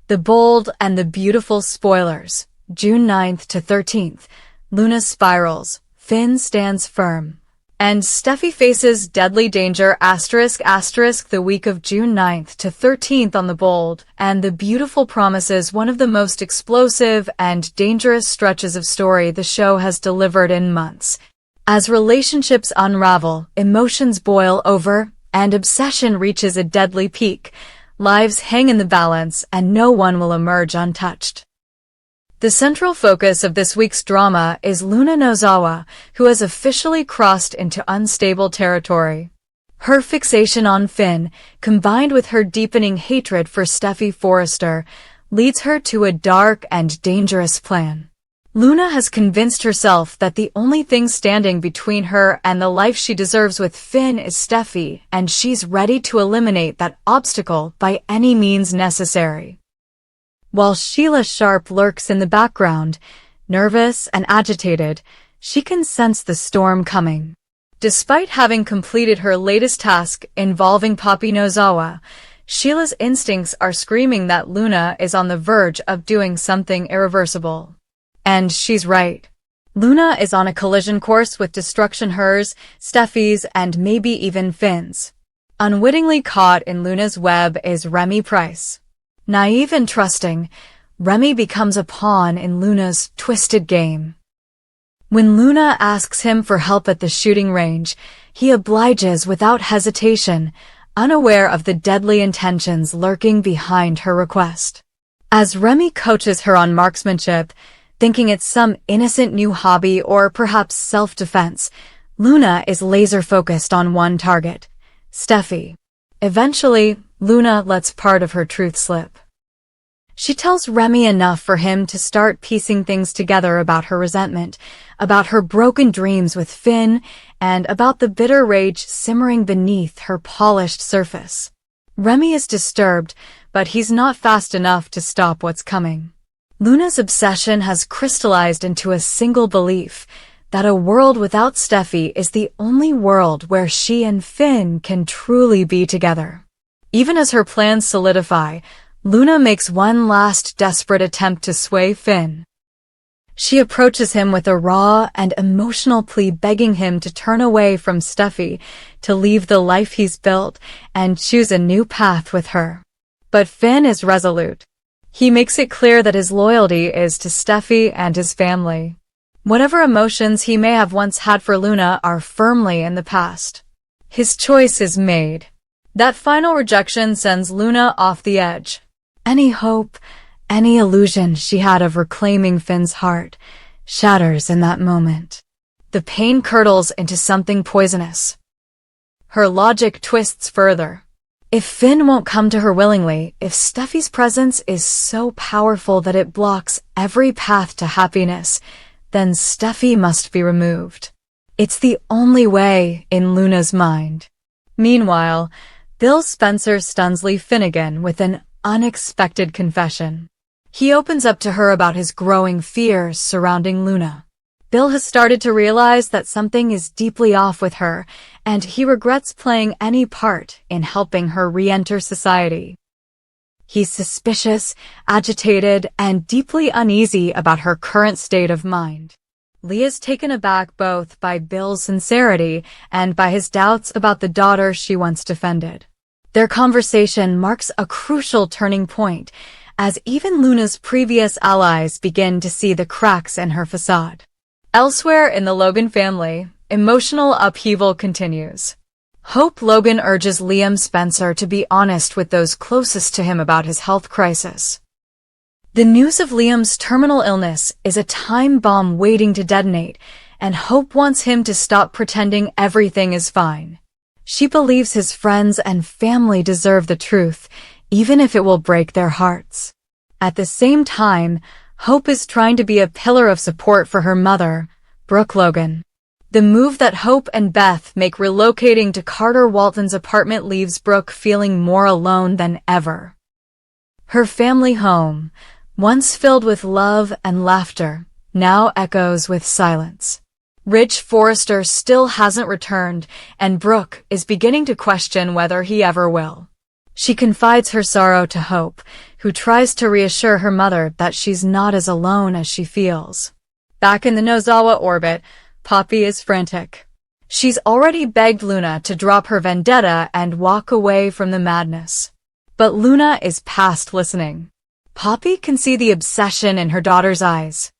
The Bold and the Beautiful spoilers. June 9th to 13th. Luna spirals. Finn stands firm. And Steffi faces deadly danger **** the week of June 9th to 13th on The Bold and the Beautiful promises one of the most explosive and dangerous stretches of story the show has delivered in months. As relationships unravel, emotions boil over, and obsession reaches a deadly peak, lives hang in the balance and no one will emerge untouched. The central focus of this week's drama is Luna Nozawa, who has officially crossed into unstable territory. Her fixation on Finn, combined with her deepening hatred for Steffi Forrester, leads her to a dark and dangerous plan. Luna has convinced herself that the only thing standing between her and the life she deserves with Finn is Steffi, and she's ready to eliminate that obstacle by any means necessary. While Sheila Sharp lurks in the background, nervous and agitated, she can sense the storm coming. Despite having completed her latest task involving Poppy Nozawa, Sheila's instincts are screaming that Luna is on the verge of doing something irreversible. And she's right. Luna is on a collision course with destruction, hers, Steffi's, and maybe even Finn's. Unwittingly caught in Luna's web is Remy Price. Naive and trusting, Remy becomes a pawn in Luna's twisted game. When Luna asks him for help at the shooting range, he obliges without hesitation, unaware of the deadly intentions lurking behind her request. As Remy coaches her on marksmanship, thinking it's some innocent new hobby or perhaps self-defense, Luna is laser-focused on one target, Steffi. Eventually, Luna lets part of her truth slip. She tells Remy enough for him to start piecing things together about her resentment, about her broken dreams with Finn, and about the bitter rage simmering beneath her polished surface. Remy is disturbed, but he's not fast enough to stop what's coming. Luna's obsession has crystallized into a single belief, that a world without Steffi is the only world where she and Finn can truly be together. Even as her plans solidify, Luna makes one last desperate attempt to sway Finn. She approaches him with a raw and emotional plea, begging him to turn away from Steffi, to leave the life he's built, and choose a new path with her. But Finn is resolute. He makes it clear that his loyalty is to Steffi and his family. Whatever emotions he may have once had for Luna are firmly in the past. His choice is made. That final rejection sends Luna off the edge. Any hope, any illusion she had of reclaiming Finn's heart, shatters in that moment. The pain curdles into something poisonous. Her logic twists further. If Finn won't come to her willingly, if Steffi's presence is so powerful that it blocks every path to happiness, then Steffi must be removed. It's the only way in Luna's mind. Meanwhile, Bill Spencer stuns Lee Finnegan with an unexpected confession. He opens up to her about his growing fears surrounding Luna. Bill has started to realize that something is deeply off with her, and he regrets playing any part in helping her re-enter society. He's suspicious, agitated, and deeply uneasy about her current state of mind. Lee is taken aback both by Bill's sincerity and by his doubts about the daughter she once defended. Their conversation marks a crucial turning point, as even Luna's previous allies begin to see the cracks in her facade. Elsewhere in the Logan family, emotional upheaval continues. Hope Logan urges Liam Spencer to be honest with those closest to him about his health crisis. The news of Liam's terminal illness is a time bomb waiting to detonate, and Hope wants him to stop pretending everything is fine. She believes his friends and family deserve the truth, even if it will break their hearts. At the same time, Hope is trying to be a pillar of support for her mother, Brooke Logan. The move that Hope and Beth make relocating to Carter Walton's apartment leaves Brooke feeling more alone than ever. Her family home, once filled with love and laughter, now echoes with silence. Rich Forrester still hasn't returned, and Brooke is beginning to question whether he ever will. She confides her sorrow to Hope, who tries to reassure her mother that she's not as alone as she feels. Back in the Nozawa orbit, Poppy is frantic. She's already begged Luna to drop her vendetta and walk away from the madness. But Luna is past listening. Poppy can see the obsession in her daughter's eyes.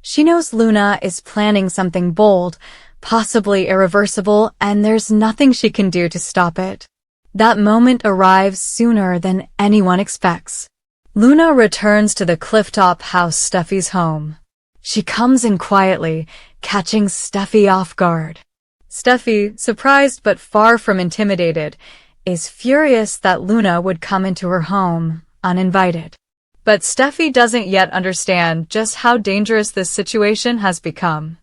She knows Luna is planning something bold, possibly irreversible, and there's nothing she can do to stop it. That moment arrives sooner than anyone expects. Luna returns to the clifftop house, Steffi's home. She comes in quietly, catching Steffi off guard. Steffi, surprised but far from intimidated, is furious that Luna would come into her home, uninvited. But Steffi doesn't yet understand just how dangerous this situation has become.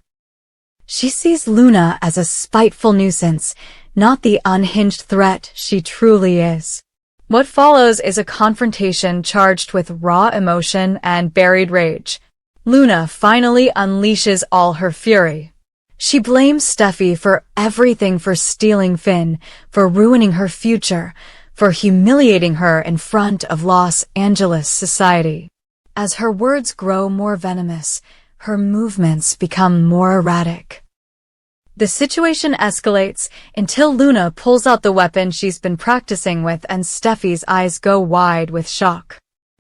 She sees Luna as a spiteful nuisance, not the unhinged threat she truly is. What follows is a confrontation charged with raw emotion and buried rage. Luna finally unleashes all her fury. She blames Steffi for everything, for stealing Finn, for ruining her future, for humiliating her in front of Los Angeles society. As her words grow more venomous, her movements become more erratic. The situation escalates until Luna pulls out the weapon she's been practicing with and Steffi's eyes go wide with shock.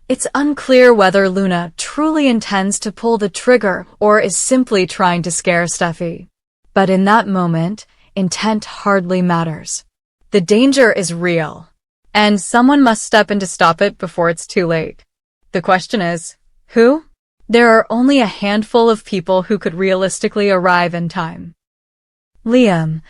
It's unclear whether Luna truly intends to pull the trigger or is simply trying to scare Steffi. But in that moment, intent hardly matters. The danger is real, and someone must step in to stop it before it's too late. The question is, who? There are only a handful of people who could realistically arrive in time. Liam,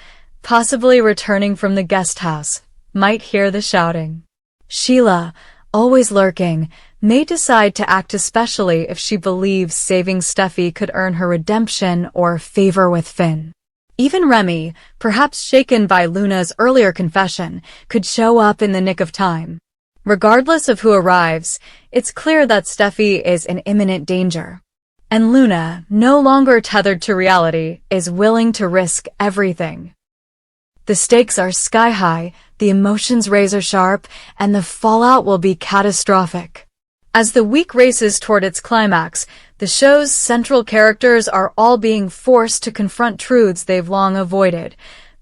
possibly returning from the guest house, might hear the shouting. Sheila, always lurking, may decide to act, especially if she believes saving Steffi could earn her redemption or favor with Finn. Even Remy, perhaps shaken by Luna's earlier confession, could show up in the nick of time. Regardless of who arrives, it's clear that Steffi is in imminent danger. And Luna, no longer tethered to reality, is willing to risk everything. The stakes are sky high, the emotions razor sharp, and the fallout will be catastrophic. As the week races toward its climax, the show's central characters are all being forced to confront truths they've long avoided.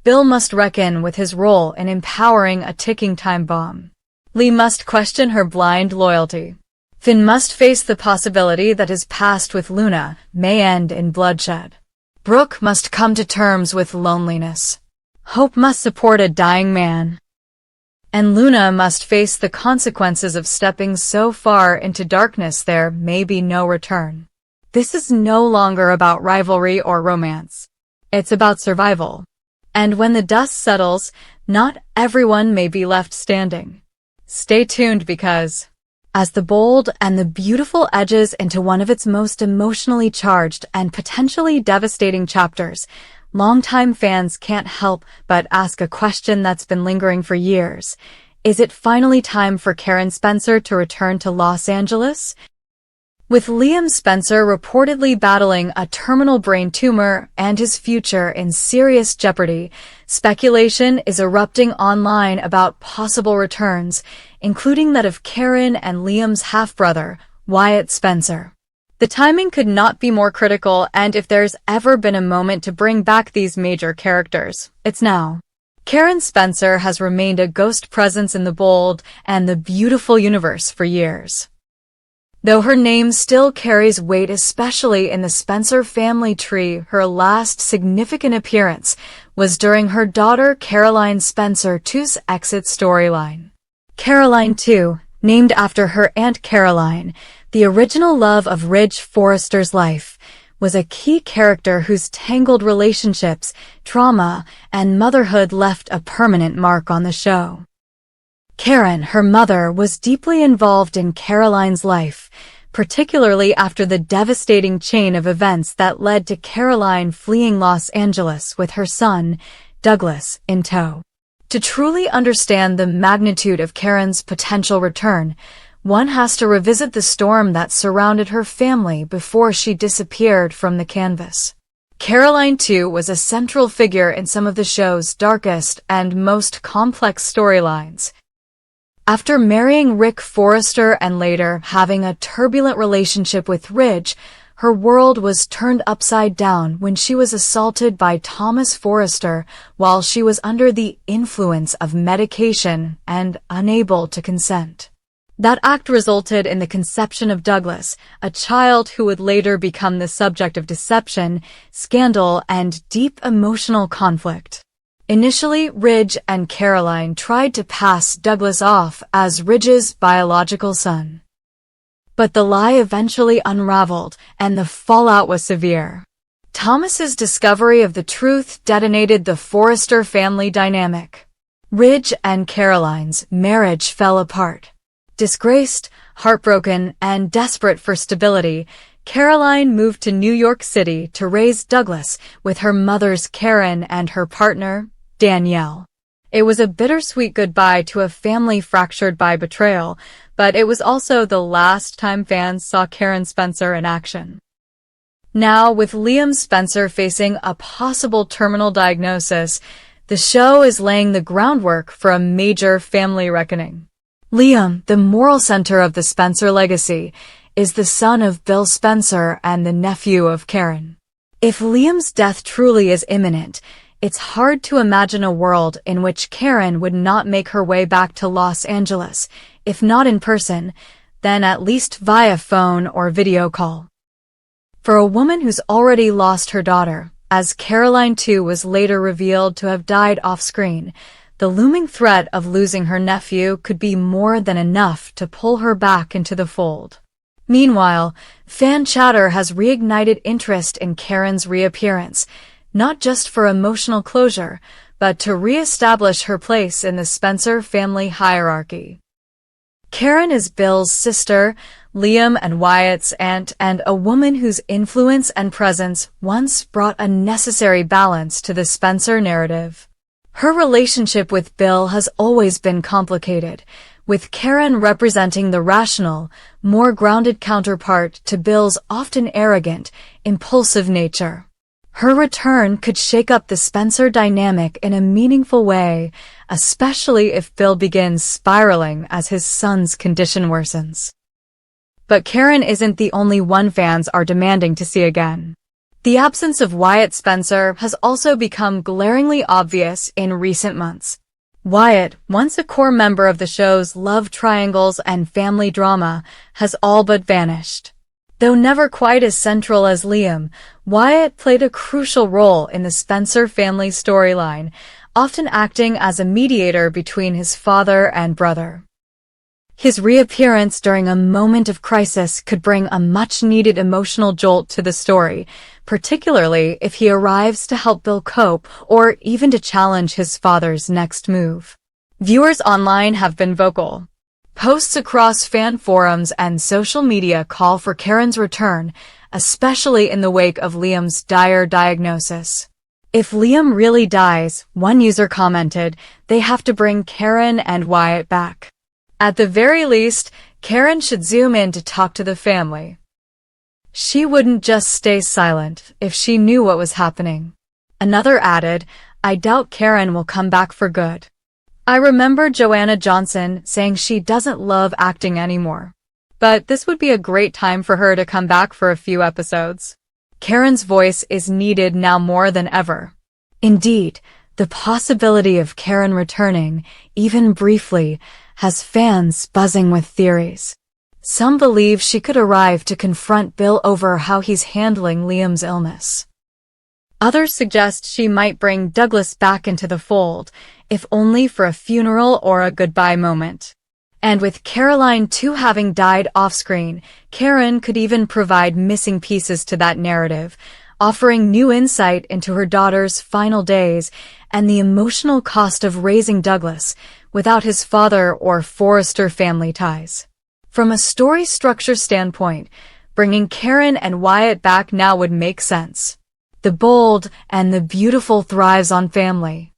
Bill must reckon with his role in empowering a ticking time bomb. Lee must question her blind loyalty. Finn must face the possibility that his past with Luna may end in bloodshed. Brooke must come to terms with loneliness. Hope must support a dying man. And Luna must face the consequences of stepping so far into darkness there may be no return. This is no longer about rivalry or romance. It's about survival. And when the dust settles, not everyone may be left standing. Stay tuned because, as the bold and the beautiful edges into one of its most emotionally charged and potentially devastating chapters, longtime fans can't help but ask a question that's been lingering for years. Is it finally time for Karen Spencer to return to Los Angeles? With Liam Spencer reportedly battling a terminal brain tumor and his future in serious jeopardy, speculation is erupting online about possible returns, including that of Karen and Liam's half-brother, Wyatt Spencer. The timing could not be more critical, and if there's ever been a moment to bring back these major characters, it's now. Karen Spencer has remained a ghost presence in the bold and the beautiful universe for years. Though her name still carries weight, especially in the Spencer family tree, her last significant appearance was during her daughter Caroline Spencer II's exit storyline. Caroline II, named after her Aunt Caroline, the original love of Ridge Forrester's life, was a key character whose tangled relationships, trauma, and motherhood left a permanent mark on the show. Karen, her mother, was deeply involved in Caroline's life, particularly after the devastating chain of events that led to Caroline fleeing Los Angeles with her son, Douglas, in tow. To truly understand the magnitude of Karen's potential return, one has to revisit the storm that surrounded her family before she disappeared from the canvas. Caroline II was a central figure in some of the show's darkest and most complex storylines. After marrying Rick Forrester and later having a turbulent relationship with Ridge, her world was turned upside down when she was assaulted by Thomas Forrester while she was under the influence of medication and unable to consent. That act resulted in the conception of Douglas, a child who would later become the subject of deception, scandal, and deep emotional conflict. Initially, Ridge and Caroline tried to pass Douglas off as Ridge's biological son. But the lie eventually unraveled, and the fallout was severe. Thomas's discovery of the truth detonated the Forrester family dynamic. Ridge and Caroline's marriage fell apart. Disgraced, heartbroken, and desperate for stability, Caroline moved to New York City to raise Douglas with her mothers Karen and her partner, Danielle. It was a bittersweet goodbye to a family fractured by betrayal, but it was also the last time fans saw Karen Spencer in action. Now, with Liam Spencer facing a possible terminal diagnosis, the show is laying the groundwork for a major family reckoning. Liam, the moral center of the Spencer legacy, is the son of Bill Spencer and the nephew of Karen. If Liam's death truly is imminent, it's hard to imagine a world in which Karen would not make her way back to Los Angeles, if not in person, then at least via phone or video call. For a woman who's already lost her daughter, as Caroline too was later revealed to have died off-screen, the looming threat of losing her nephew could be more than enough to pull her back into the fold. Meanwhile, fan chatter has reignited interest in Karen's reappearance, not just for emotional closure, but to re-establish her place in the Spencer family hierarchy. Karen is Bill's sister, Liam and Wyatt's aunt, and a woman whose influence and presence once brought a necessary balance to the Spencer narrative. Her relationship with Bill has always been complicated, with Karen representing the rational, more grounded counterpart to Bill's often arrogant, impulsive nature. Her return could shake up the Spencer dynamic in a meaningful way, especially if Bill begins spiraling as his son's condition worsens. But Karen isn't the only one fans are demanding to see again. The absence of Wyatt Spencer has also become glaringly obvious in recent months. Wyatt, once a core member of the show's love triangles and family drama, has all but vanished. Though never quite as central as Liam, Wyatt played a crucial role in the Spencer family storyline, often acting as a mediator between his father and brother. His reappearance during a moment of crisis could bring a much-needed emotional jolt to the story, particularly if he arrives to help Bill cope or even to challenge his father's next move. Viewers online have been vocal. Posts across fan forums and social media call for Karen's return, especially in the wake of Liam's dire diagnosis. If Liam really dies, one user commented, they have to bring Karen and Wyatt back. At the very least, Karen should zoom in to talk to the family. She wouldn't just stay silent if she knew what was happening. Another added, I doubt Karen will come back for good. I remember Joanna Johnson saying she doesn't love acting anymore. But this would be a great time for her to come back for a few episodes. Karen's voice is needed now more than ever. Indeed, the possibility of Karen returning, even briefly, has fans buzzing with theories. Some believe she could arrive to confront Bill over how he's handling Liam's illness. Others suggest she might bring Douglas back into the fold, if only for a funeral or a goodbye moment. And with Caroline too having died off-screen, Karen could even provide missing pieces to that narrative, offering new insight into her daughter's final days and the emotional cost of raising Douglas without his father or Forrester family ties. From a story structure standpoint, bringing Karen and Wyatt back now would make sense. The bold and the beautiful thrives on family.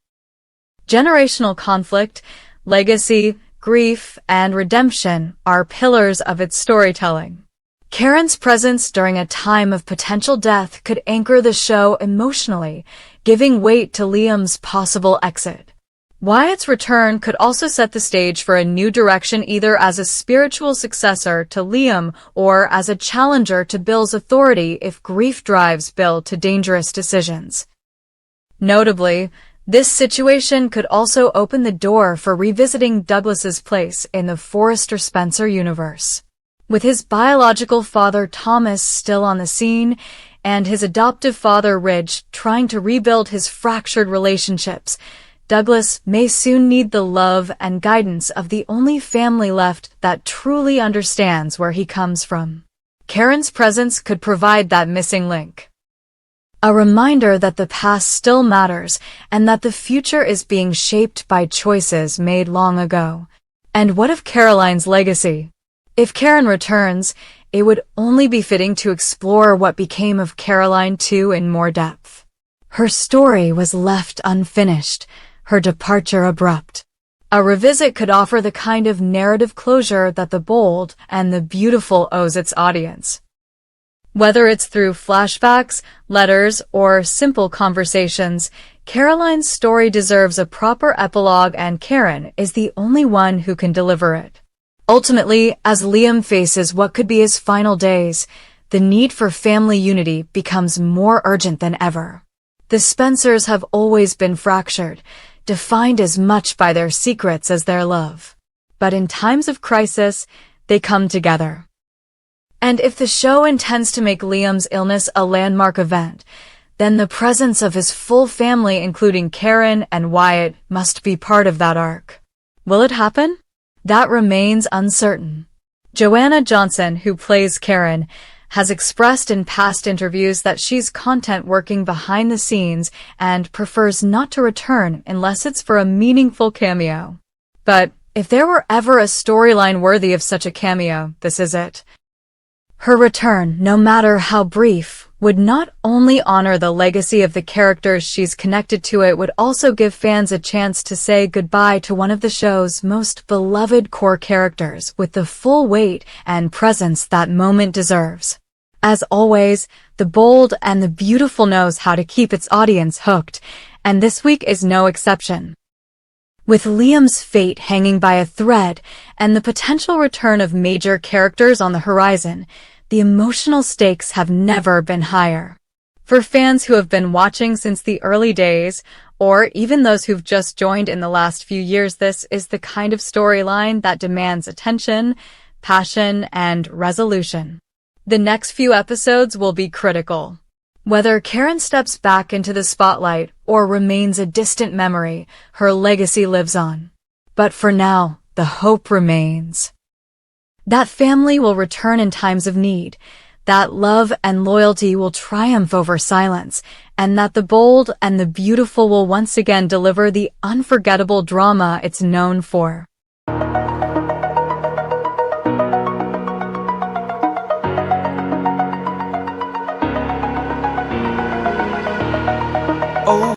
Generational conflict, legacy, grief, and redemption are pillars of its storytelling. Karen's presence during a time of potential death could anchor the show emotionally, giving weight to Liam's possible exit. Wyatt's return could also set the stage for a new direction, either as a spiritual successor to Liam or as a challenger to Bill's authority if grief drives Bill to dangerous decisions. Notably, this situation could also open the door for revisiting Douglas's place in the Forrester Spencer universe. With his biological father Thomas still on the scene, and his adoptive father Ridge trying to rebuild his fractured relationships, Douglas may soon need the love and guidance of the only family left that truly understands where he comes from. Karen's presence could provide that missing link. A reminder that the past still matters and that the future is being shaped by choices made long ago. And what of Caroline's legacy? If Karen returns, it would only be fitting to explore what became of Caroline too in more depth. Her story was left unfinished, her departure abrupt. A revisit could offer the kind of narrative closure that The Bold and the Beautiful owes its audience. Whether it's through flashbacks, letters, or simple conversations, Caroline's story deserves a proper epilogue, and Karen is the only one who can deliver it. Ultimately, as Liam faces what could be his final days, the need for family unity becomes more urgent than ever. The Spencers have always been fractured, defined as much by their secrets as their love. But in times of crisis, they come together. And if the show intends to make Liam's illness a landmark event, then the presence of his full family, including Karen and Wyatt, must be part of that arc. Will it happen? That remains uncertain. Joanna Johnson, who plays Karen, has expressed in past interviews that she's content working behind the scenes and prefers not to return unless it's for a meaningful cameo. But if there were ever a storyline worthy of such a cameo, this is it. Her return, no matter how brief, would not only honor the legacy of the characters she's connected to, it would also give fans a chance to say goodbye to one of the show's most beloved core characters with the full weight and presence that moment deserves. As always, The Bold and the Beautiful knows how to keep its audience hooked, and this week is no exception. With Liam's fate hanging by a thread and the potential return of major characters on the horizon, the emotional stakes have never been higher. For fans who have been watching since the early days, or even those who've just joined in the last few years, this is the kind of storyline that demands attention, passion, and resolution. The next few episodes will be critical. Whether Karen steps back into the spotlight or remains a distant memory, her legacy lives on. But for now, the hope remains. That family will return in times of need, that love and loyalty will triumph over silence, and that The Bold and the Beautiful will once again deliver the unforgettable drama it's known for.